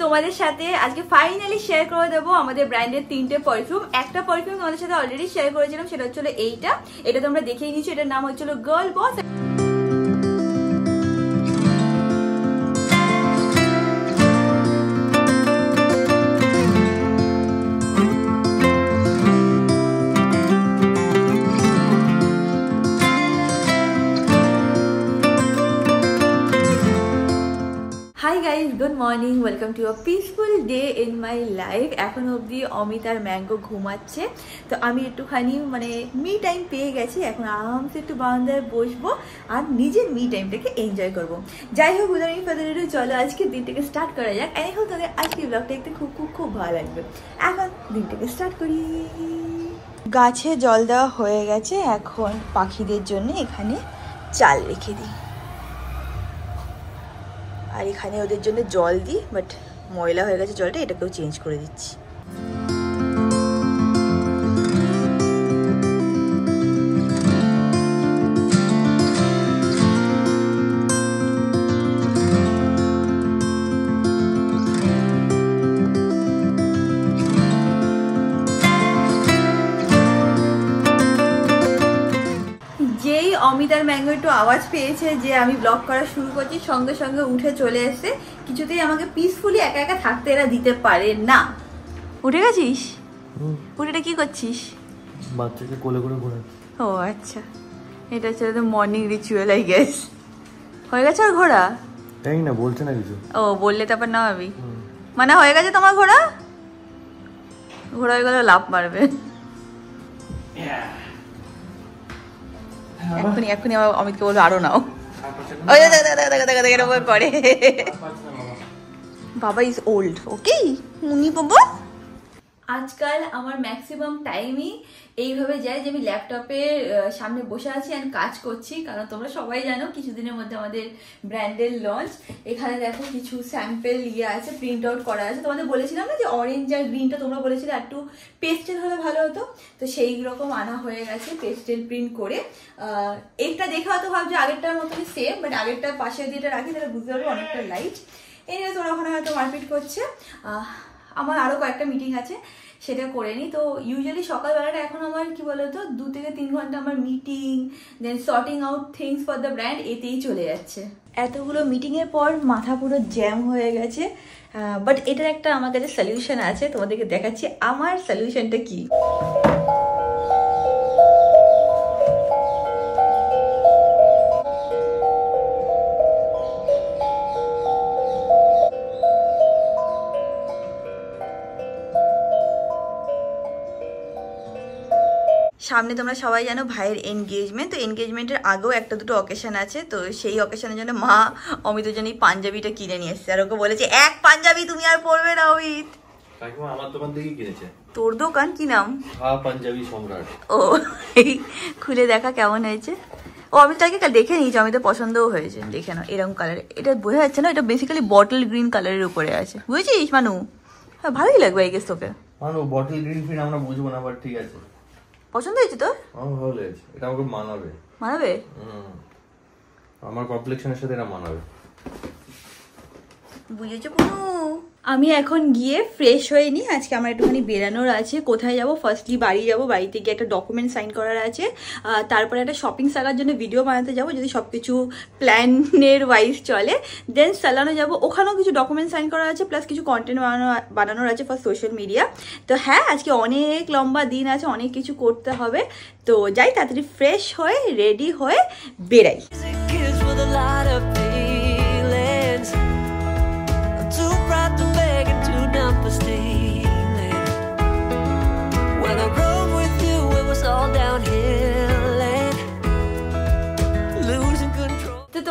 তোমাদের সাথে আজকে ফাইনালি শেয়ার করে দেবো আমাদের ব্র্যান্ডের 3টে পারফিউম। একটা পারফিউম তোমাদের সাথে অলরেডি শেয়ার করেছিলাম, সেটা হচ্ছিল এটা তোমরা দেখেই নিচ্ছ। এটার নাম হচ্ছিল girl boss. Hi guys, good morning, welcome to a peaceful day in my life. এখন অবধি অমিত আর ম্যাঙ্গো ঘুমাচ্ছে, তো আমি একটুখানি মি টাইম পেয়ে গেছি। এখন আরামসে একটু বারান্দায় বসবো আর নিজের মি টাইমটাকে এনজয় করবো। যাই হোক, উদাহরণ ফাদারেরও চলো আজকে দিনটাকে স্টার্ট করা যাক। এই হোক তাদের আজকে ব্লগটা দেখতে খুব খুব খুব ভালো লাগবে। এখন দিনটাকে স্টার্ট করি। গাছে জল দেওয়া হয়ে গেছে, এখন পাখিদের জন্য এখানে চাল রেখে দিই আর এখানে ওদের জন্য জল দিই, বাট ময়লা হয়ে গেছে জলটা, এটাকেও চেঞ্জ করে দিচ্ছি। যেই অমিত আর ম্যাঙ্গো একটু আওয়াজ পেয়েছে যে আমি ব্লগ করা শুরু করছি, সঙ্গে সঙ্গে উঠে চলে এসে। কিছুতেই আমাকে পিসফুলি একা একা থাকতে এরা দিতে পারে না। উঠে গেছিস? উঠেটা কি করছিস? বাচ্চাকে কোলে করে ঘোরা। ও আচ্ছা, এটা হচ্ছে তো মর্নিং রিচুয়াল আই গেস। হয়ে গেছে আর ঘোরা? তাই না, বলছে না কিছু। ও বললে তারপর না আমি মানে হয়ে গেছে তোমার ঘোরা? ঘোরা হয়ে গেলে লাফ মারবে। এক্ষুনি আমার অমিতকে বলবো আরো নাও। করে বাবা ইজ ওল্ড, ওকে মুনি বাবা। আজকাল আমার ম্যাক্সিমাম টাইমই এইভাবে যায় যে আমি ল্যাপটপের সামনে বসে আছি অ্যান্ড কাজ করছি, কারণ তোমরা সবাই জানো কিছুদিনের মধ্যে আমাদের ব্র্যান্ডের লঞ্চ। এখানে দেখো কিছু স্যাম্পেল আছে, প্রিন্ট আউট করা আছে। তোমাদের বলেছিলাম না যে অরেঞ্জ আর গ্রিনটা তোমরা বলেছিলে একটু পেস্টেল হলে ভালো হতো, তো সেই রকম আনা হয়ে গেছে পেস্টেল প্রিন্ট করে। এটা দেখে হয়তো ভাবছো আগেরটার মতনই সেম, বাট আগেরটার পাশে দিয়ে এটা রাখি তাহলে বুঝতে পারবো অনেকটা লাইট। এই নিয়ে তোমরা ওখানে হয়তো মারপিট করছে। আমার আরও কয়েকটা মিটিং আছে, সেটা করে নিই। তো ইউজুয়ালি সকালবেলাটা এখন আমার কি বলতো 2 থেকে 3 ঘন্টা আমার meeting, then sorting out things for the brand, এতেই চলে যাচ্ছে। এতগুলো মিটিংয়ের পর মাথা পুরো জ্যাম হয়ে গেছে, বাট এটার একটা আমার কাছে সলিউশন আছে, তোমাদেরকে দেখাচ্ছি আমার সলিউশনটা কি। সামনে তোমরা সবাই জানো ভাইয়ের এনগেজমেন্ট, তো এনগেজমেন্টের আগেও একটা দুটো অকেশন আছে, তো সেই অকেশনের জন্য মা অমিতের জন্য এই পাঞ্জাবিটা কিনে নিয়ে এসছে। আর ওকে বলেছে এক পাঞ্জাবি তুমি আর পরবে না অমিত। আমার দোকান থেকে কিনেছে। তোর দোকান কি নাম? পাঞ্জাবি সম্রাট। ও, এই খুলে দেখা কেমন হয়েছে। ও আমি তাকে দেখে নিয়েছি, অমিতের পছন্দও হয়েছে। দেখে নাও এরকম কালারে, এটা বোঝা যাচ্ছে না, এটা বেসিক্যালি বটল গ্রিন কালারের উপরে আছে, বুঝেছিস মানু? হ্যাঁ ভালোই লাগবে আই গেস তোকে। মানু বটল গ্রিন ফিন আমরা বুঝবো না, বাট ঠিক আছে। পছন্দ হয়েছে তোর? আমার ভালো লেগেছে, এটা আমাকে মানাবে। মানাবে? আমার কমপ্লেক্সনের সাথে এটা মানাবে। বুঝেছো পুনু? আমি এখন গিয়ে ফ্রেশ হয়ে নিই, আজকে আমার একটুখানি বেরানোর আছে। কোথায় যাব? ফার্স্টলি বাড়ি যাব, বাড়িতে গিয়ে একটা ডকুমেন্ট সাইন করার আছে। তারপরে একটা শপিং সালার জন্য ভিডিও বানাতে যাব, যদি সব কিছু প্ল্যানের ওয়াইজ চলে। দেন স্যালনে যাব, ওখানেও কিছু ডকুমেন্ট সাইন করার আছে, প্লাস কিছু কন্টেন্ট বানানোর আছে ফর সোশ্যাল মিডিয়া। তো হ্যাঁ, আজকে অনেক লম্বা দিন আছে, অনেক কিছু করতে হবে। তো যাই তাড়াতাড়ি ফ্রেশ হয়ে রেডি হয়ে বেরাই।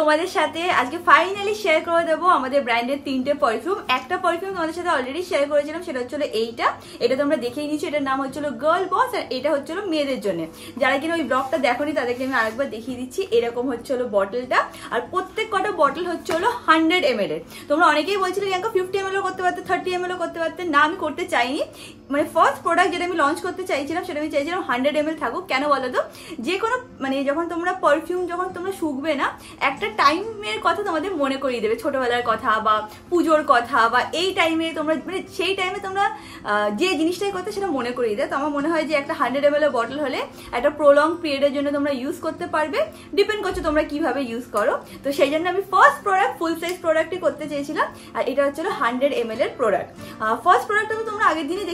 তোমাদের সাথে আজকে ফাইনালি শেয়ার করে দেবো আমাদের ব্র্যান্ডের 3টে পারফিউম। একটা পারফিউম তোমাদের সাথে অলরেডি শেয়ার করেছিলাম, সেটা হচ্ছিল এটা তোমরা দেখেই নিচ্ছ। এটার নাম হচ্ছিল গার্ল বস, আর এটা হচ্ছিল মেয়েদের জন্য। যারা কিনা ওই ব্লগটা দেখোনি তাদেরকে আমি আরেকবার দেখিয়ে দিচ্ছি। এরকম হচ্ছিল বটলটা, আর প্রত্যেক কটা বটল হচ্ছিল 100 ml এর। তোমরা অনেকেই বলছিলে প্রিয়াঙ্কা 50 ml করতে পারতে, 30 ml করতে পারতে। না, আমি করতে চাইনি। মানে ফার্স্ট প্রোডাক্ট যেটা আমি লঞ্চ করতে চাইছিলাম সেটা আমি চাইছিলাম 100 ml থাকুক। কেন বলো তো, যে কোনো মানে যখন তোমরা পারফিউম যখন তোমরা শুকবে না, একটা টাইমের কথা তোমাদের মনে করিয়ে দেবে, ছোটবেলার কথা বা পুজোর কথা, বা এই টাইমে তোমরা মানে সেই টাইমে তোমরা যে জিনিসটাই করতে সেটা মনে করিয়ে দেয়। তো আমার মনে হয় যে একটা 100 ml এর বটল হলে একটা প্রলং পিরিয়ডের জন্য তোমরা ইউজ করতে পারবে, ডিপেন্ড করছে তোমরা কিভাবে ইউজ করো। তো সেই জন্য আমি ফার্স্ট প্রোডাক্ট ফুল সাইজ প্রোডাক্টই করতে চেয়েছিলাম, আর এটা হচ্ছে 100 ml এর প্রোডাক্ট। ফার্স্ট প্রোডাক্টটা তো তোমরা আগের দিনে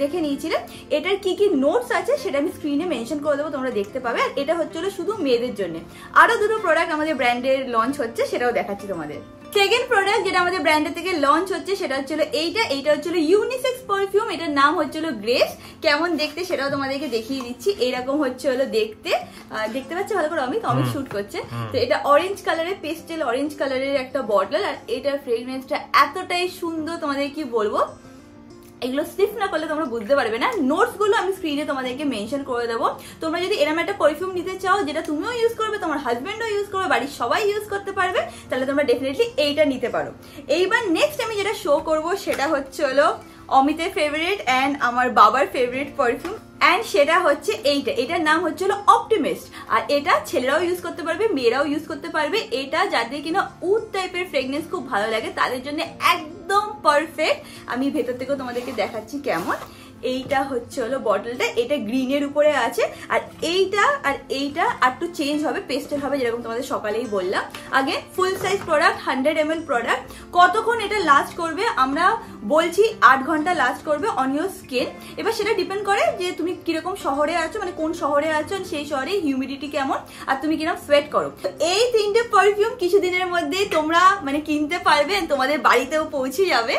দেখে নিয়েছিলে। এটার কি কি নোটস আছে সেটা আমি স্ক্রিনে মেনশন করে দেবো, তোমরা দেখতে পাবে। আর এটা হচ্ছে শুধু মেয়েদের জন্য। আরো দুটো প্রোডাক্ট আমাদের ব্র্যান্ডের লঞ্চ হচ্ছে, সেটাও দেখাচ্ছি তোমাদের। সেকেন্ড প্রোডাক্ট যেটা আমাদের ব্র্যান্ডের থেকে লঞ্চ হচ্ছে সেটা হচ্ছিল এইটা হচ্ছিল ইউনিসেক্স পারফিউম। এটার নাম হচ্ছিল গ্রেস। কেমন দেখতে সেটাও তোমাদেরকে দেখিয়ে দিচ্ছি। এইরকম হচ্ছে দেখতে পাচ্ছ ভালো করে, অমিত শুট করছে। তো এটা অরেঞ্জ কালারের, পেস্টেল অরেঞ্জ কালারের একটা বটল, আর এটার ফ্রেগরেন্সটা এতটাই সুন্দর তোমাদের কি বলবো, এগুলো স্নিফ না করলে তোমরা বুঝতে পারবে না। নোটস গুলো আমি স্ক্রিনে তোমাদেরকে মেনশন করে দেবো। তোমরা যদি এরকম একটা পারফিউম নিতে চাও যেটা তুমিও ইউজ করবে, তোমার হাজবেন্ডও ইউজ করবে, বাড়ির সবাই ইউজ করতে পারবে, তাহলে তোমরা ডেফিনেটলি এইটা নিতে পারো। এইবার নেক্সট আমি যেটা শো করবো সেটা হচ্ছে অমিতের ফেভারিট অ্যান্ড আমার বাবার ফেভারিট পারফিউম, অ্যান্ড সেটা হচ্ছে এটার নাম হচ্ছে অপটিমিস্ট। আর এটা ছেলেরাও ইউজ করতে পারবে, মেয়েরাও ইউজ করতে পারবে। এটা যাদের কিনা উড টাইপের ফ্রেগনেন্স খুব ভালো লাগে তাদের জন্য একদম পারফেক্ট। আমি ভেতর থেকেও তোমাদেরকে দেখাচ্ছি কেমন। এইটা হচ্ছে বটলটা, এটা গ্রিনের উপরে আছে, আর এইটা আর একটু চেঞ্জ হবে, পেস্টেল হবে, যেরকম তোমাদের সকালেই বললাম। আগে ফুল সাইজ প্রোডাক্ট, 100 ml প্রোডাক্ট। কতক্ষণ এটা লাস্ট করবে আমরা বলছি 8 ঘন্টা লাস্ট করবে অন ইউর স্কিন। এবার সেটা ডিপেন্ড করে যে তুমি কিরকম শহরে আছো, মানে কোন শহরে আছো, সেই শহরে হিউমিডিটি কেমন, আর তুমি কিরকম সোয়েট করো। এই তিনটে পারফিউম কিছুদিনের মধ্যেই তোমরা মানে কিনতে পারবে, তোমাদের বাড়িতেও পৌঁছে যাবে।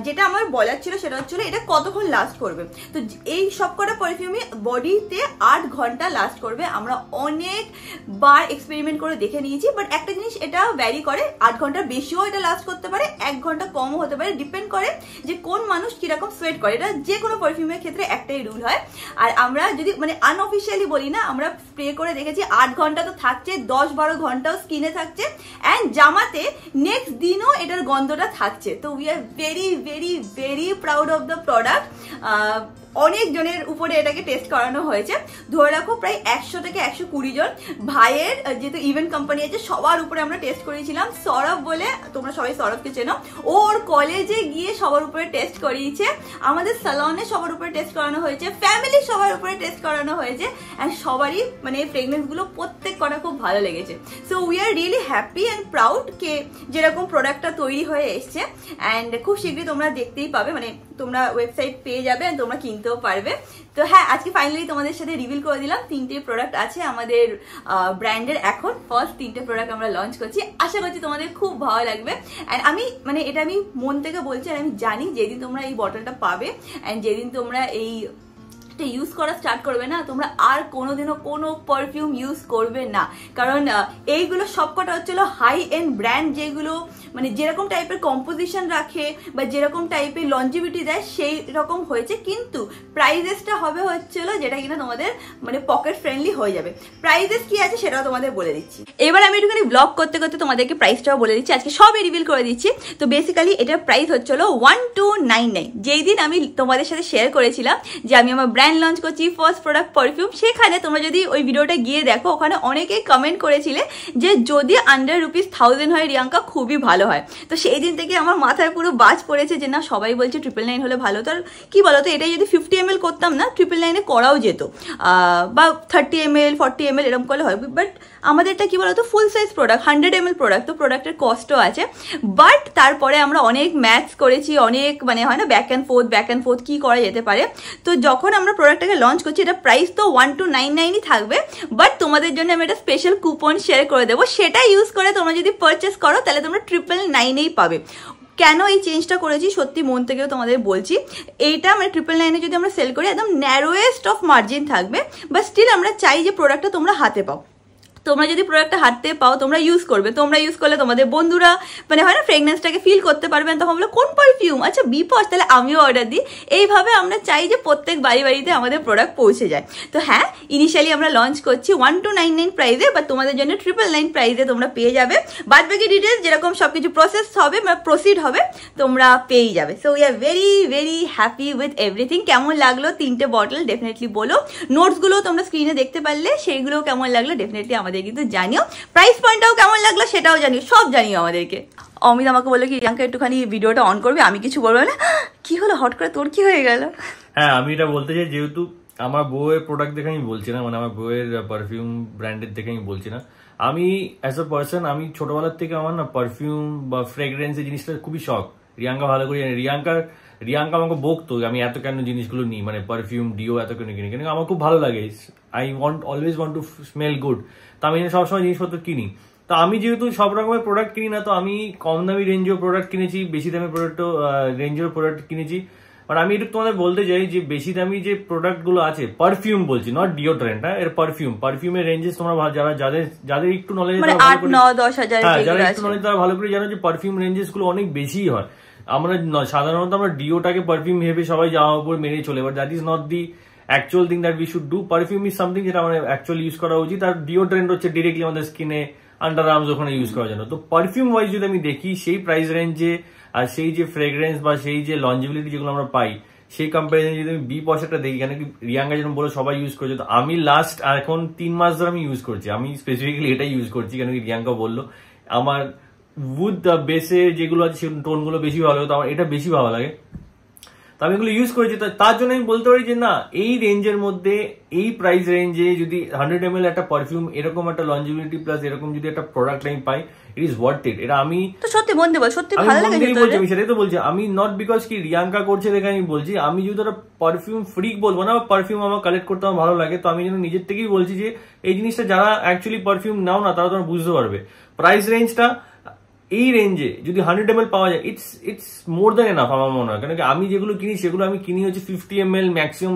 যেটা আমার বলার ছিল সেটা হচ্ছিল এটা কতক্ষণ লাস্ট করবে। তো এই সবকটা পারফিউমই বডিতে 8 ঘন্টা লাস্ট করবে। আমরা অনেকবার এক্সপেরিমেন্ট করে দেখে নিয়েছি, বাট একটা জিনিস এটা ভ্যারি করে, 8 ঘন্টার বেশিও এটা লাস্ট করতে পারে, 1 ঘন্টা কমও হতে পারে, ডিপেন্ড করে যে কোন মানুষ কিরকম সোয়েট করে। এটা যে কোনো পারফিউমের ক্ষেত্রে একটাই রুল হয়। আর আমরা যদি মানে আনঅফিসিয়ালি বলি না, আমরা স্প্রে করে দেখেছি 8 ঘন্টা তো থাকছে, 10-12 ঘন্টাও স্কিনে থাকছে, অ্যান্ড জামাতে নেক্সট দিনও এটার গন্ধটা থাকছে। তো we are very very very proud of the product. অনেক জনের উপরে এটাকে টেস্ট করানো হয়েছে, ধরে রাখো প্রায় 100 থেকে 120 জন। ভাইয়ের যেহেতু ইভেন্ট কোম্পানি আছে সবার উপরে আমরা টেস্ট করিয়েছিলাম। সৌরভ বলে, তোমরা সবাই সৌরভকে চেনো, ওর কলেজে গিয়ে সবার উপরে টেস্ট করিয়েছে, আমাদের সালনে সবার উপরে টেস্ট করানো হয়েছে, ফ্যামিলি সবার উপরে টেস্ট করানো হয়েছে, অ্যান্ড সবারই মানে ফ্রেগনেন্স গুলো প্রত্যেক কটা খুব ভালো লেগেছে। So we are really happy and proud কে যেরকম প্রোডাক্টটা তৈরি হয়ে এসছে, অ্যান্ড খুব শীঘ্রই তোমরা দেখতেই পাবে, মানে তোমরা ওয়েবসাইট পেয়ে যাবে, তোমরা কিনতেও পারবে। তো হ্যাঁ, আজকে ফাইনালি তোমাদের সাথে রিভিল করে দিলাম 3টে প্রোডাক্ট আছে আমাদের ব্র্যান্ডের। এখন ফার্স্ট 3টে প্রোডাক্ট আমরা লঞ্চ করছি, আশা করছি তোমাদের খুব ভালো লাগবে। অ্যান্ড আমি মানে এটা আমি মন থেকে বলছি, আর আমি জানি যেদিন তোমরা এই বটলটা পাবে অ্যান্ড যেদিন তোমরা এই ইউজ করা স্টার্ট করবে না, তোমরা আর কোনোদিনও কোনো পারফিউম ইউজ করবে না। কারণ এইগুলো সবকটা হচ্ছিল হাই এন্ড ব্র্যান্ড, যেগুলো মানে যেরকম টাইপের কম্পোজিশন রাখে বা যেরকম টাইপের লঞ্জিভিটি দেয় সেই রকম হয়েছে, কিন্তু প্রাইজেসটা হবে হচ্ছিল যেটা কিনা তোমাদের মানে পকেট ফ্রেন্ডলি হয়ে যাবে। প্রাইজেস কি আছে সেটাও তোমাদের বলে দিচ্ছি। এবার আমি একটুখানি ব্লগ করতে করতে তোমাদেরকে প্রাইসটাও বলে দিচ্ছি, আজকে সবই রিভিল করে দিচ্ছি। তো বেসিক্যালি এটার প্রাইস হচ্ছিল 1299। যেই দিন আমি তোমাদের সাথে শেয়ার করেছিলাম যে আমি আমার ব্র্যান্ড লঞ্চ করছি ফার্স্ট প্রোডাক্ট পারফিউম, সেখানে তোমরা যদি ওই ভিডিওটা গিয়ে দেখো, ওখানে অনেকেই কমেন্ট করেছিলে যে যদি আন্ডার ₹1000 হয় রিয়াঙ্কা খুবই ভালো হয়। তো সেই দিন থেকে আমার মাথায় পুরো বাজ পড়েছে যে না, সবাই বলছে 999 হলে ভালো। তো কি বলতো, এটাই যদি 50 ml করতাম না, 999 করাও যেত, বা 30 ml 40 ml এরকম করলে হয়। বাট আমাদেরটা কি বলতো, ফুল সাইজ প্রোডাক্ট, 100 ml প্রোডাক্ট, তো প্রোডাক্টের কস্টও আছে। বাট তারপরে আমরা অনেক ম্যাথস করেছি, অনেক মানে হয় না ব্যাক অ্যান্ড ফোর্থ কি করা যেতে পারে। তো যখন আমরা প্রোডাক্টটাকে লঞ্চ করছি, এটা প্রাইস তো 1299ই থাকবে, বাট তোমাদের জন্য আমি একটা স্পেশাল কুপন শেয়ার করে দেবো, সেটা ইউজ করে তোমরা যদি পারচেস করো তাহলে তোমরা 999এই পাবে। কেন এই চেঞ্জটা করেছি সত্যি মন থেকেও তোমাদের বলছি, এইটা মানে 999 যদি আমরা সেল করি একদম ন্যারোয়েস্ট অফ মার্জিন থাকবে, বাট স্টিল আমরা চাই যে প্রোডাক্টটা তোমরা হাতে পাও। তোমরা যদি প্রোডাক্টটা হাতে পাও তোমরা ইউজ করবে, তোমরা ইউজ করলে তোমাদের বন্ধুরা মানে হয় না ফ্রেগনেন্সটাকে ফিল করতে পারবেন, তখন বলো কোন পারফিউম, আচ্ছা বি পশ, তাহলে আমিও অর্ডার দিই। এইভাবে আমরা চাই যে প্রত্যেক বাড়িতে আমাদের প্রোডাক্ট পৌঁছে যায়। তো হ্যাঁ, ইনিশিয়ালি আমরা লঞ্চ করছি 1299 প্রাইসে, বাট তোমাদের জন্য 999 প্রাইসে তোমরা পেয়ে যাবে। বাদ বাকি ডিটেলস যেরকম সবকিছু প্রসেস হবে বা প্রসিড হবে তোমরা পেয়ে যাবে। So we are very very happy with everything. কেমন লাগলো 3টে বটল ডেফিনেটলি বলো। নোটসগুলো তোমরা স্ক্রিনে দেখতে পারলে সেইগুলো কেমন লাগলো ডেফিনেটলি আমাদের কিন্তু জানিও। প্রাইস পয়েন্টটাও কেমন লাগলো সেটাও জানিও, সব জানিও আমাদেরকে। অমিত আমাকে বললো কি রিয়াঙ্কা একটুখানি ভিডিওটা অন করবে, আমি কিছু বলবো না। কি হলো হট করে, তোর কি হয়ে গেল? হ্যাঁ, আমি এটা বলতে চাই, যেহেতু আমার বউয়ের প্রোডাক্ট দেখে আমি বলছি না, মানে আমার বউয়ের পারফিউম ব্র্যান্ডের দেখে আমি বলছি না। আমি অ্যাজ আ পার্সন, আমি ছোটবেলার থেকে আমার না পারফিউম বা ফ্রেগ্রেন্স এই জিনিসটা খুবই শখ। রিয়াঙ্কা ভালো করে জানে। রিয়াঙ্কা আমাকে বকতো আমি এত কেন জিনিসগুলো নিই, মানে পারফিউম ডিও এত কেন কিনি, কিন্তু আমার খুব ভালো লাগে। I always want to smell good. তো আমি সবসময় জিনিসপত্র কিনি। তো আমি যেহেতু সব রকমের প্রোডাক্ট কিনি না, তো আমি কম দামি রেঞ্জের প্রোডাক্ট কিনেছি, বেশি দামি রেঞ্জের প্রোডাক্ট কিনেছি। বাট আমি একটু তোমাদের বলতে চাই যে বেশি দামি যে প্রোডাক্ট গুলো আছে, পারফিউম বলছি, নট ডিওড্রেন্ট, হ্যাঁ, এর পারফিউমের রেঞ্জেস তোমরা যাদের একটু নলেজ, মানে 8-9-10,000 যারা একটু নলেজ তারা ভালো করে জানো যে পারফিউম রেঞ্জেস গুলো অনেক বেশি হয়। আমরা সাধারণত আমরা ডিওটাকে পারফিউম ভেবে সবাই জামার উপর মেনে চলে, but that is not the actual thing that we should do. Perfume is something যেটা আমাদের অ্যাকচুয়ালি ইউজ করা উচিত। আর ডিওড্রেন্ট হচ্ছে ডিরেক্টলি আমাদের স্কিনে, আন্ডার আর্মস ওখানে ইউজ করার জন্য। তো পারফিউম ওয়াইজ যদি আমি দেখি সেই প্রাইস রেঞ্জে আর সেই যে ফ্রেগ্রেন্স বা সেই যে লঞ্জিবিলিটি যেগুলো আমরা পাই, সেই কম্পারিজনে যদি আমি বি পয়সাটা দেখি, কেন কি রিয়াঙ্কা যেরকম বলে সবাই ইউজ করছে, তো আমি লাস্ট এখন 3 মাস ধরে আমি ইউজ করছি। আমি স্পেসিফিক্যালি এটা ইউজ করছি কেন কি রিয়াঙ্কা বললো আমার উড দ্য বেসে যেগুলো আছে সেই টোনগুলো বেশি ভালো লাগে, তো আমার এটা বেশি ভালো লাগে। তো আমি এগুলো ইউজ করেছি। তার জন্য আমি বলতে পারি যে না, এই রেঞ্জের মধ্যে এই প্রাইস রেঞ্জে যদি 100 ml একটা পারফিউম, এরকম একটা লঞ্জিবিলিটি প্লাস এরকম যদি একটা প্রোডাক্ট আমি পাই, ইট ইজ ওয়ার্থ ইট। এটা আমি তো সত্যি বলতে বল, সত্যি ভালো লাগে বলছি, আমি সেটাই তো বলছি। আমি নট বিকজ কি রিয়াঙ্কা করছে দেখে আমি বলছি, আমি যদি একটা পারফিউম ফ্রিক বলবো না, পারফিউম আমার কালেক্ট করতে আমার ভালো লাগে, তো আমি যেন নিজের থেকেই বলছি যে এই জিনিসটা যারা অ্যাকচুয়ালি পারফিউম নাও না তারা তোমরা বুঝতে পারবে প্রাইস রেঞ্জটা। এই রেঞ্জে যদি 100 ml পাওয়া যায়, ইটস মোর দ্যান এনাফ আমার মনে হয়। কারণ আমি যেগুলো কিনি সেগুলো আমি কিনি হচ্ছে 50 ml maximum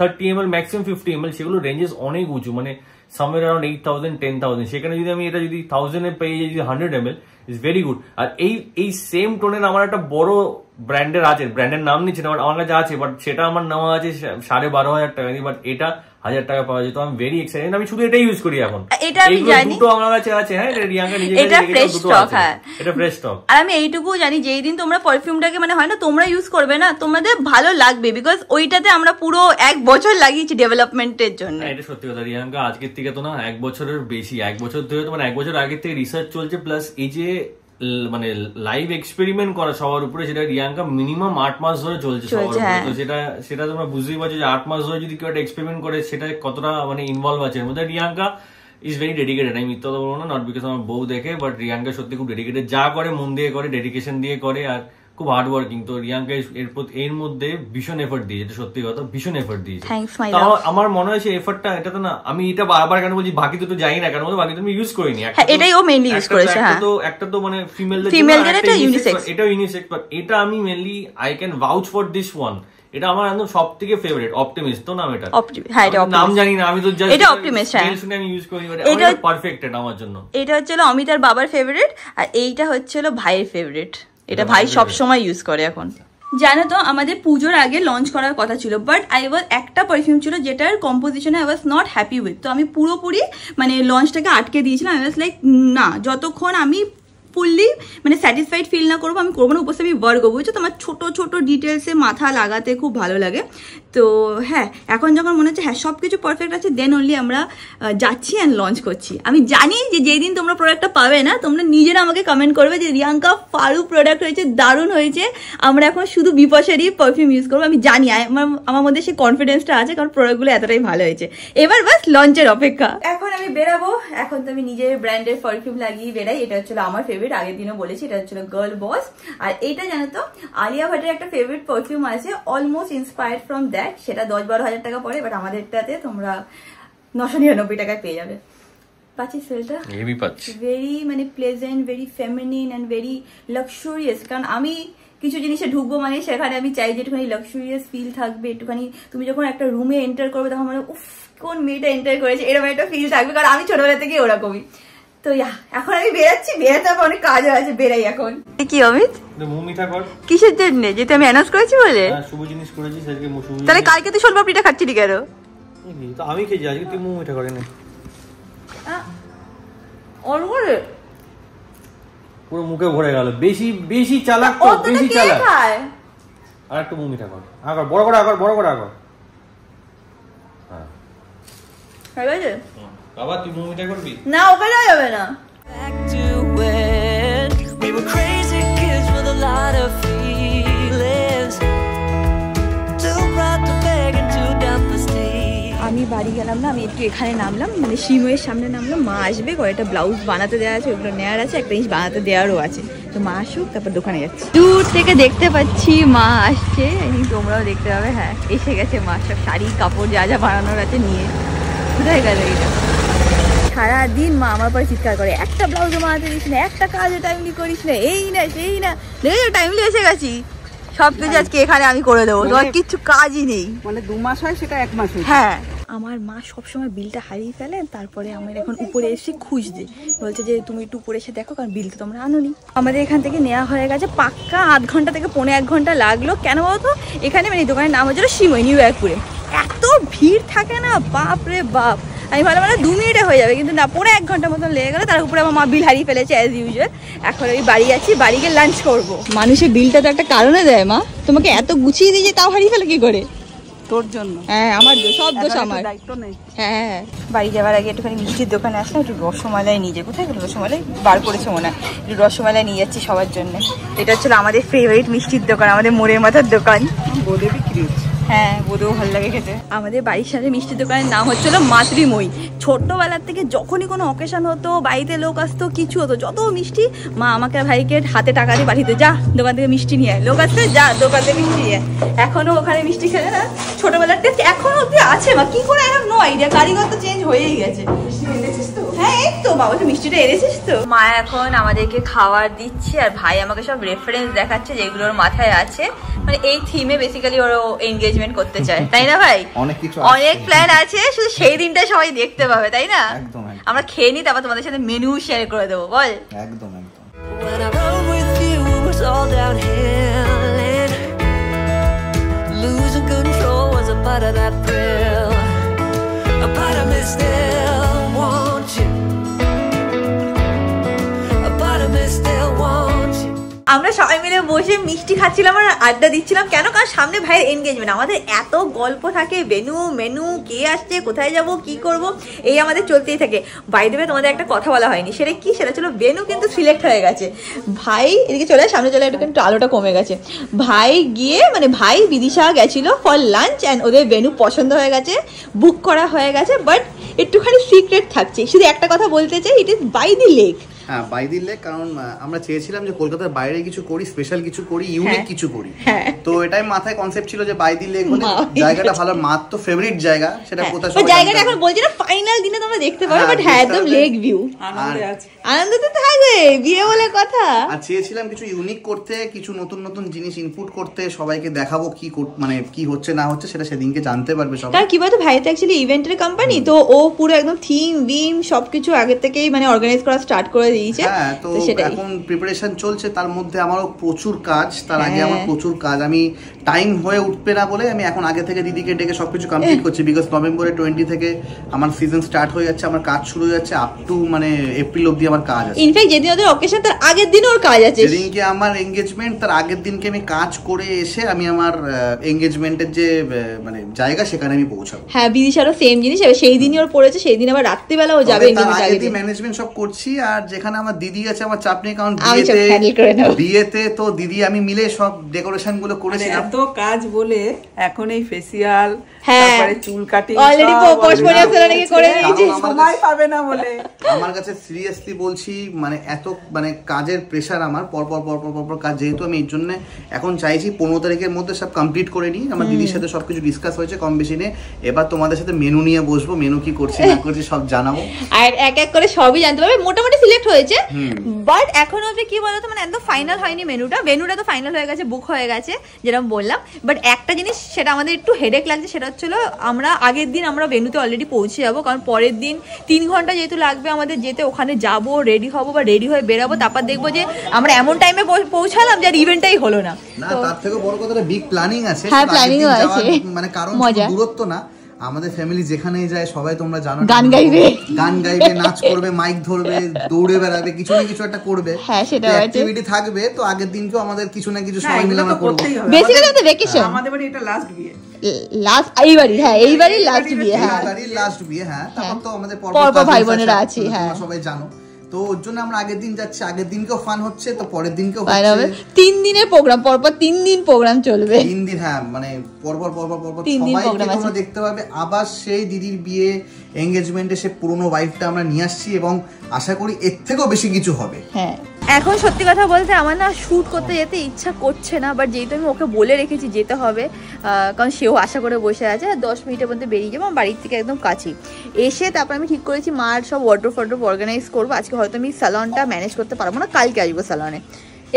30 ml maximum 50 ml, সেগুলো রেঞ্জেস অনেক উঁচু, মানে সামওয়্যার অ্যারাউন্ড 8,000 10,000। সেখানে যদি আমি এটা যদি 1000 এ পেয়ে যাই, যদি 100 ml ইজ ভেরি গুড। আর এই সেম টোনের আমার একটা বড় ব্র্যান্ডের আছে, ব্র্যান্ডের নাম নিচ্ছে না, আমার কাছে আছে, বাট সেটা আমার নেওয়া আছে 12,500 টাকা দিয়ে, বাট এটা 1000 টাকা পাওয়া যায়। তো আমি ভেরি এক্সাইটেড, আমি শুধু এটাই ইউজ করি এখন। এটা আমি জানি, দুটো আমার কাছে আছে। হ্যাঁ, এটা রিয়াঙ্কা নিজে এটা ফ্রেশ স্টক। হ্যাঁ, এটা ফ্রেশ স্টক। আর আমি এইটুকু জানি যেই দিন তোমরা পারফিউমটাকে মানে হয় না তোমরা ইউজ করবে না, তোমাদের ভালো লাগবে, বিকজ ওইটাতে আমরা পুরো 1 বছর লাগিয়েছি ডেভেলপমেন্টের জন্য। এটা সত্যি কথা রিয়াঙ্কা, আজকের থেকে তো না 1 বছরের বেশি, 1 বছর ধরে তো, মানে 1 বছর আগে থেকে রিসার্চ চলছে, প্লাস এই যে মানে লাইভ এক্সপেরিমেন্ট করা সবার উপরে, সেটা রিয়াঙ্কা মিনিমাম 8 মাস ধরে চলছে সবার উপরে। তো সেটা তোমরা বুঝতেই পারছো যে 8 মাস ধরে যদি কেউ একটা এক্সপেরিমেন্ট করে সেটা কতটা মানে ইনভলভ আছে এর মধ্যে। Riyanka is very dedicated. আমি মিথ্যা বলবো না, নট বিকজ আমার বউ দেখে, বাট রিয়াঙ্কা সত্যি খুব ডেডিকেটেড, যা করে মন দিয়ে করে, ডেডিকেশন দিয়ে করে, আর খুব হার্ড ওয়ার্কিং। তো রিয়াঙ্কা এর মধ্যে ভীষণ এফোর্ট দিয়েছে, এটা সত্যি কথা, ভীষণ এফোর্ট দিয়েছে। আমার মনে হয় সেই এফোর্টটা, এটা তো না, আমি এটা বারবার কেন বলছি, বাকি তো জানি না কেন, বাকি তো আমি ইউজ করিনি। এটাই ও মেইনলি ইউজ করেছে। হ্যাঁ, একটা তো মানে ফিমেলদের এটা ইউনিসেক্স, এটা ইউনিসেক্স, বাট এটা আমি mainly I can ভাউচ for this one. এটা আমার একদম সবথেকে ফেভারিট। অপটিমিস্ট তো নাম, এটা হ্যাঁ, এটা নাম জানি না, আমি তো জাস্ট এটা অপটিমিস্ট। হ্যাঁ, শুনে আমি ইউজ করি, এটা পারফেক্ট এটা আমার জন্য। এটা হচ্ছিল অমিতার বাবার ফেভারিট, আর এইটা হচ্ছিল ভাইয়ের ফেভারিট। এটা ভাই সব সময় ইউজ করে এখন। জানো তো আমাদের পুজোর আগে লঞ্চ করার কথা ছিল, বাট একটা পারফিউম ছিল যেটার কম্পোজিশনে I was not happy with. তো আমি পুরোপুরি মানে লঞ্চটাকে আটকে দিয়েছিলাম। আই ওয়াজ লাইক না, যতক্ষণ আমি ফুললি মানে স্যাটিসফাইড ফিল না করবো আমি করবো না। উপস্থিত আমি বর্গ, বুঝছো তো, আমার ছোটো ছোটো ডিটেলসে মাথা লাগাতে খুব ভালো লাগে। তো হ্যাঁ, এখন যখন মনে হচ্ছে হ্যাঁ সব কিছু পারফেক্ট আছে, দেন অনলি আমরা যাচ্ছি অ্যান্ড লঞ্চ করছি। আমি জানি যে যেই দিন তোমরা প্রোডাক্টটা পাবে না, তোমরা নিজেরা আমাকে কমেন্ট করবে যে রিয়াঙ্কা ফারু প্রোডাক্ট হয়েছে, দারুণ হয়েছে, আমরা এখন শুধু বিপাশারই পারফিউম ইউজ করবো। আমি জানি, আমার মধ্যে সেই কনফিডেন্সটা আছে, কারণ প্রোডাক্টগুলো এতটাই ভালো হয়েছে। এবার বাস লঞ্চের অপেক্ষা। এখন আমি বেরাবো, এখন তো আমি নিজের ব্র্যান্ডের পারফিউম লাগিয়ে বেরাই। এটা হচ্ছিল আমার ফেভারিট, আগের দিনও বলেছি, এটা হচ্ছিল গার্ল বস। আর এইটা জানো তো আলিয়া ভাটের একটা ফেভারিট পারফিউম আছে, অলমোস্ট ইন্সপায়ার্ড ফ্রম দ্যাট। সেটা 10-12 হাজার টাকা পড়ে, বাট আমাদেরটাতে তোমরা 999 টাকায় পেয়ে যাবে। পাচ্ছি সেলটা ভেরি মানে pleasant, very feminine and very luxurious. কারণ আমি কিছু জিনিসে ঢুকবো মানে সেখানে আমি চাই যে একটুখানি লাক্সুরিয়াস ফিল থাকবে, একটুখানি তুমি যখন একটা রুমে এন্টার করবে তখন মানে উফ কোন মেয়েটা এন্টার করেছে এরকম একটা ফিল থাকবে, কারণ আমি ছোটবেলা থেকে ওরকমই। তো এখন আমি বেরাচ্ছি, বেরাতে হবে, অনেক কাজও আছে, বেরাই এখন। কি অমিত কিসের জন্য? যেটা আমি অ্যানাউন্স করেছি বলে শুভ জিনিস করেছি সেটাকে শুভ। তাহলে কালকে তুই সোনপাপড়িটা খাচ্ছিলি কেন? তো আমি খেয়েছি, আজকে তুই মুখ মিঠা করে নে। পুরো মুখে ভরে গেল, বেশি বেশি চালাক তো, বেশি চালাক। আর একটু মুখ মিঠা কর, আগর বড় করে আগর, বড় করে আগর। হ্যাঁ হয়ে গেছে বাবা, তুই মুখ মিঠা করবি না? ওখানে যাবে না। আমি বাড়ি গেলাম না, আমি একটু এখানে নামলাম, মানে শিময়ের সামনে নামলাম। মা আসবে, কয়েকটা ব্লাউজ বানাতে দেওয়া আছে, ওগুলো নেওয়ার আছে, একটা জিনিস বানাতে দেওয়ারও আছে। তো মা আসুক, তারপর দোকানে যাচ্ছি। দূর থেকে দেখতে পাচ্ছি মা আসছে, তোমরাও দেখতে পাবে। হ্যাঁ এসে গেছে মা, সব শাড়ি কাপড় যা যা বানানোর আছে নিয়ে। কোথায় গেল এটা? সারাদিন মা আমার পরে চিৎকার করে, একটা ব্লাউজও বানাতে দিস না, একটা কাজও টাইমলি করিস না, এই না সেই না। দেখে টাইমলি এসে গেছি, সবকিছু আজকে এখানে আমি করে দেবো, তোমার কিচ্ছু কাজই নেই। মানে 2 মাস হয় সেটা 1 মাস হয়। হ্যাঁ আমার মা সবসময় বিলটা হারিয়ে ফেলে, তারপরে আমার এখন উপরে এসে খুঁজতে বলছে যে তুমি একটু উপরে এসে দেখো, কারণ বিল তো তোমরা আনোনি। আমাদের এখান থেকে নেওয়া হয়ে গেছে পাক্কা আধ ঘন্টা থেকে পৌনে 1 ঘন্টা লাগলো। কেন বলতো? এখানে মানে দোকানের নাম হচ্ছিল শিময়, নিউ ইয়র্কপুরে। এত ভিড় থাকে না, বাপ রে বাপ। আমি ভালো মানে 2 মিনিটে হয়ে যাবে, কিন্তু না, পৌনে 1 ঘন্টার মতন লেগে গেলো। তার উপরে আমার মা বিল হারিয়ে ফেলেছে অ্যাজ ইউজুয়াল। এখন ওই বাড়ি যাচ্ছি, বাড়ি গিয়ে লাঞ্চ করবো। মানুষের বিলটা তো একটা কারণে দেয় মা, তোমাকে এত গুছিয়ে দিয়েছে তাও হারিয়ে ফেলে কি করে? তোর জন্য। হ্যাঁ আমার সব দোষ আমার। দায়িত্ব নেই। হ্যাঁ বাড়ি যাওয়ার আগে একটুখানি মিষ্টির দোকানে আসলাম, একটু রসমালাই নিয়ে যাই। কোথায় গেল রসমালাই? বার করেছে মনে হয়। একটু রসমালাই নিয়ে যাচ্ছি সবার জন্য। এটা হচ্ছিল আমাদের ফেভারিট মিষ্টির দোকান, আমাদের মোড়ের মাথার দোকান। বলে বিক্রি হচ্ছে। হ্যাঁ বোধও ভালো লাগে খেতে। আমাদের বাড়ির সাথে মিষ্টির দোকানের নাম হচ্ছিল মাতৃময়ী। ছোট্টবেলার থেকে যখনই কোনো অকেশন হতো, বাড়িতে লোক আসতো, কিছু হতো, যত মিষ্টি মা আমাকে ভাইকে হাতে টাকা দিয়ে পাঠিয়ে, যা দোকান থেকে মিষ্টি নিয়ে আয়, লোক আসছে যা দোকান থেকে মিষ্টি নিয়ে আয়। এখনো ওখানে মিষ্টি খেলে না, ছোটবেলার টেস্ট এখনো অব্দি আছে মা। কি করে এখন নো আইডিয়া, কারিগর তো চেঞ্জ হয়েই গেছে। হ্যাঁ এই তো বাবা, তো মিষ্টিটা এনেছিস তো? মা এখন আমাদেরকে খাবার দিচ্ছে, আর ভাই আমাকে সব রেফারেন্স দেখাচ্ছে যেগুলোর মাথায় আছে। মানে এই থিমে বেসিক্যালি ওরা এনগেজমেন্ট করতে চায়, তাই না ভাই? অনেক প্ল্যান আছে, শুধু সেই দিনটা সবাই দেখতে পাবে, তাই না? একদম। আমরা খেয়ে নিই, তারপর তোমাদের সাথে মেনু শেয়ার করে দেবো, বল? একদম একদম। When I rode with you, it was all downhill, and losing control was a part of that thrill. A part of me still wants you. A part of me still wants you. আমরা সবাই মিলে বসে মিষ্টি খাচ্ছিলাম আর আড্ডা দিচ্ছিলাম। কেন? কারণ সামনে ভাইয়ের এনগেজমেন্ট। আমাদের এত গল্প থাকে, মেনু কে আসছে, কোথায় যাব, কি করব, এই আমাদের চলতেই থাকে। বাই দ্য ওয়ে তোমাদের একটা কথা বলা হয়নি, সেটা কি? সেটা ছিল বেনু কিন্তু সিলেক্ট হয়ে গেছে। ভাই এদিকে চলে, সামনে চলে, একটু আলোটা কমে গেছে। ভাই গিয়ে মানে ভাই বিদিশা গেছিল ফর লাঞ্চ, অ্যান্ড ওদের বেনু পছন্দ হয়ে গেছে, বুক করা হয়ে গেছে। বাট একটুখানি সিক্রেট থাকছে। শুধু একটা কথা বলতে চাই, it is by the lake. হ্যাঁ বাই দি লেক, কারণ আমরা চেয়েছিলাম যে কলকাতার বাইরে কিছু করি, স্পেশাল কিছু করি, ইউনিক কিছু করি। তো এটাই মাথায় কনসেপ্ট ছিল যে বাই দি লেক হলে জায়গাটা ভালো। মার তো ফেভারিট জায়গা, সেটা কোথায় সবাই জায়গাটা এখন বলছি না, ফাইনাল দিনে তোমরা দেখতে পারো। বাট হ্যাঁ একদম লেক ভিউ, আনন্দ তো থাকবে, বিয়ে বলে কথা। আর চেয়েছিলাম কিছু ইউনিক করতে, কিছু নতুন নতুন জিনিস ইনপুট করতে, সবাইকে দেখাবো কি মানে কি হচ্ছে না হচ্ছে, সেটা সেদিনকে জানতে পারবে সবাই। কারণ কি বলতো, ভাই তো অ্যাকচুয়ালি ইভেন্টের কোম্পানি, তো ও পুরো একদম থিম বিম সবকিছু আগে থেকেই মানে অর্গানাইজ করা স্টার্ট করে দিয়েছে। হ্যাঁ তো এখন প্রিপারেশন চলছে, তার মধ্যে আমারও প্রচুর কাজ, তার আগে আমার প্রচুর কাজ। আমি টাইম হয়ে উঠবে না বলে আমি এখন আগে থেকে দিদিকে ডেকে সবকিছু কমপ্লিট করছি। বিকজ নভেম্বরের 20 থেকে আমার সিজন স্টার্ট হয়ে যাচ্ছে, আমার কাজ শুরু হয়ে যাচ্ছে, আপ টু মানে এপ্রিল অবধি আমার কাজ আছে। ইনফ্যাক্ট যেদিন ওদের অকেশন তার আগের দিন ওর কাজ আছে, যেদিনকে আমার এনগেজমেন্ট তার আগের দিনকে আমি কাজ করে এসে আমি আমার এনগেজমেন্টের যে মানে জায়গা সেখানে আমি পৌঁছাবো। হ্যাঁ বিদিশারও সেম জিনিস, সেই দিনই ওর পড়েছে, সেই দিন আবার রাত্রিবেলা ও যাবে। ম্যানেজমেন্ট সব করছি, আর যেখানে আমার দিদি আছে আমার চাপ নেই, কারণ বিয়েতে তো দিদি আমি মিলে সব ডেকোরেশন গুলো করেছিলাম। এত কাজ বলে এখন এই ফেসিয়াল, হ্যাঁ একবারে চুল কাটি অলরেডি পোস্টপোনিয়াম সেরেমনি করে নিয়েছি, সময় পাবে না বলে। আমার কাছে সিরিয়াসলি বলছি, মানে এত মানে কাজের প্রেশার আমার পর কাজ, যেহেতু আমি এর জন্য এখন চাইছি 15 তারিখের মধ্যে সব কমপ্লিট করে নিই। আমার দিদির সাথে সবকিছু ডিসকাস হয়েছে কম বেশি নিয়ে, এবার তোমাদের সাথে মেনু নিয়ে বসবো, মেনু কি করছি না করছি সব জানাবো, আর এক এক করে সবই জানতে পারবে। মোটামুটি সিলেক্ট হয়েছে, বাট এখনো অবধি কি বলতো মানে একদম ফাইনাল হয়নি মেনুটা তো ফাইনাল হয়ে গেছে, বুক হয়ে গেছে যেরকম বললাম। বাট একটা জিনিস সেটা আমাদের একটু হেডেক লাগছে, সেটা হচ্ছিল আমরা আগের দিন আমরা ভেন্যুতে অলরেডি পৌঁছে যাবো, কারণ পরের দিন 3 ঘন্টা যেহেতু লাগবে আমাদের যেতে, ওখানে যাবো, রেডি হবো বা রেডি হয়ে বেরাবো, তারপর দেখবো যে আমরা এমন টাইমে পৌঁছালাম যে ইভেন্টটাই হলো না। তার থেকে বড় কথা বিগ প্ল্যানিং আছে, হ্যাঁ প্ল্যানিংও আছে, মানে কারণ দূরত্ব না, আমাদের ফ্যামিলি যেখানেই যায় সবাই তোমরা জানো গান গাইবে, নাচ করবে, মাইক ধরবে, দৌড়ে বেড়াবে, কিছু না কিছু একটা করবে, হ্যাঁ সেটা অ্যাক্টিভিটি থাকবে। তো আগের দিনকেও আমাদের কিছু না কিছু সময় মিলে আমরা করব। বেসিক্যালি আমাদের ভ্যাকেশন, আমাদের বাড়ি এটা লাস্ট বিয়ে, এইবারই লাস্ট বিয়ে, হ্যাঁ তারপর তো আমাদের পরপর ভাই বোনেরা আছে, হ্যাঁ সবাই জানো। তো ওর জন্য আমরা আগের দিন যাচ্ছি, আগের দিনকেও ফান হচ্ছে, তো পরের দিনকেও হচ্ছে। 3 দিনের প্রোগ্রাম, পরপর 3 দিন প্রোগ্রাম চলবে, 3 দিন, হ্যাঁ মানে পরপর সবাইকে তোমরা দেখতে পাবে। আবার সেই দিদির বিয়ে এঙ্গেজমেন্টে সে পুরনো ওয়াইফটা আমরা নিয়ে আসছি, এবং আশা করি এর থেকেও বেশি কিছু হবে। হ্যাঁ এখন সত্যি কথা বলতে আমার না শ্যুট করতে যেতে ইচ্ছা করছে না, বাট যেহেতু আমি ওকে বলে রেখেছি যেতে হবে, কারণ সেও আশা করে বসে আছে, 10 মিনিটের মধ্যে বেরিয়ে যাবো, আমার বাড়ির থেকে একদম কাছেই। এসে তারপর আমি ঠিক করেছি মার সব ওয়ার্ড্রোব অর্গানাইজ করবো। আজকে হয়তো আমি স্যালনটা ম্যানেজ করতে পারবো না, কালকে আসবো স্যালনে।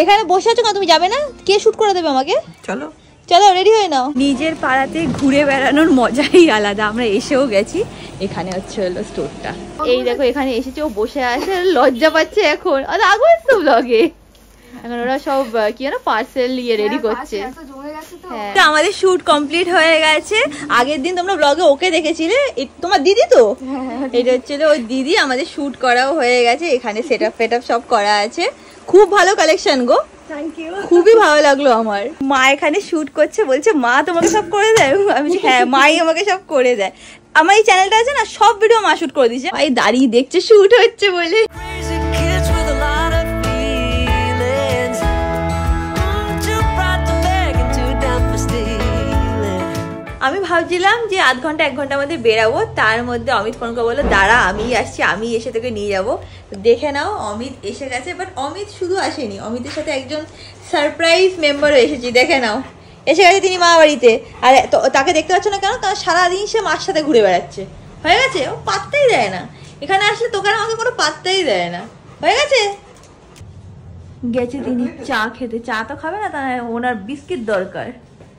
এখানে বসে আছো না, তুমি যাবে না? কে শ্যুট করে দেবে আমাকে? চলো চলো রেডি হয়ে নাও। নিজের পাড়াতে ঘুরে বেড়ানোর মজাই আলাদা। আমরা এসেও গেছি, এখানে হচ্ছে হলো স্টোরটা, এই দেখো এখানে এসেছে, ও বসে আছে, লজ্জা পাচ্ছে এখন, আগো তো ব্লগে এখন ওরা সব কি জানো পার্সেল নিয়ে রেডি করছে। হ্যাঁ আমাদের শুট কমপ্লিট হয়ে গেছে। আগের দিন তোমরা ব্লগে ওকে দেখেছিলে, তোমার দিদি তো, এটা হচ্ছিল ওই দিদি। আমাদের শুট করাও হয়ে গেছে, এখানে সেটআপ ফেটআপ সব করা আছে, খুব ভালো কালেকশন গো, খুবই ভালো লাগলো আমার। মা এখানে শুট করছে, বলছে মা তোমাকে সব করে দেয়, আমি হ্যাঁ মাই আমাকে সব করে দেয়। আমার এই চ্যানেলটা আছে না, সব ভিডিও মা শুট করে দিয়েছে, ভাই দাঁড়িয়ে দেখছে শুট হচ্ছে বলে। আমি ভাবছিলাম যে 1 ঘন্টা 1 ঘন্টার মধ্যে বেরাবো, তার মধ্যে অমিত ফোন করে বললো দাঁড়া আমি আসছি, আমি এসে তোকে নিয়ে যাবো। দেখে নাও অমিত এসে গেছে, বাট অমিত শুধু আসেনি, অমিতের সাথে একজন সারপ্রাইজ মেম্বারও এসেছি। দেখে নাও এসে গেছে তিনি মা বাড়িতে, আর তাকে দেখতে পাচ্ছ না কেন? কারণ সারাদিন সে মার সাথে ঘুরে বেড়াচ্ছে। হয়ে গেছে, ও পাত্তাই দেয় না, এখানে আসলে তোকে আমাকে কোনো পাত্তাই দেয় না। হয়ে গেছে, গেছে তিনি চা খেতে, চা তো খাবে না, তার ওনার বিস্কিট দরকার।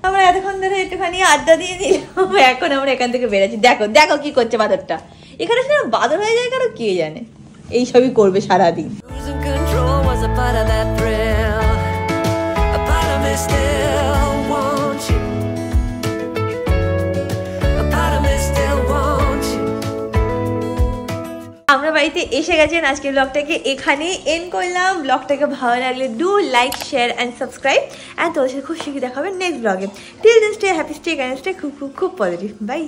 আমরা এতক্ষণ ধরে একটুখানি আড্ডা দিয়ে দিলাম, এখন আমরা এখান থেকে বেরোচ্ছি। দেখো দেখো কি করছে বাদরটা, এখানে সে বাদর হয়ে যায় কারো কে জানে, এইসবই করবে সারাদিন। আমরা বাড়িতে এসে গেছেন, আজকের ব্লগটাকে এখানেই এন্ড করলাম। ব্লগটাকে ভালো লাগলে do like share and subscribe, and তোদের সাথে খুব শিখে দেখাবে নেক্সট ব্লগে। Till then stay happy, stay kind, stay খুব খুব খুব পজিটিভ। বাই।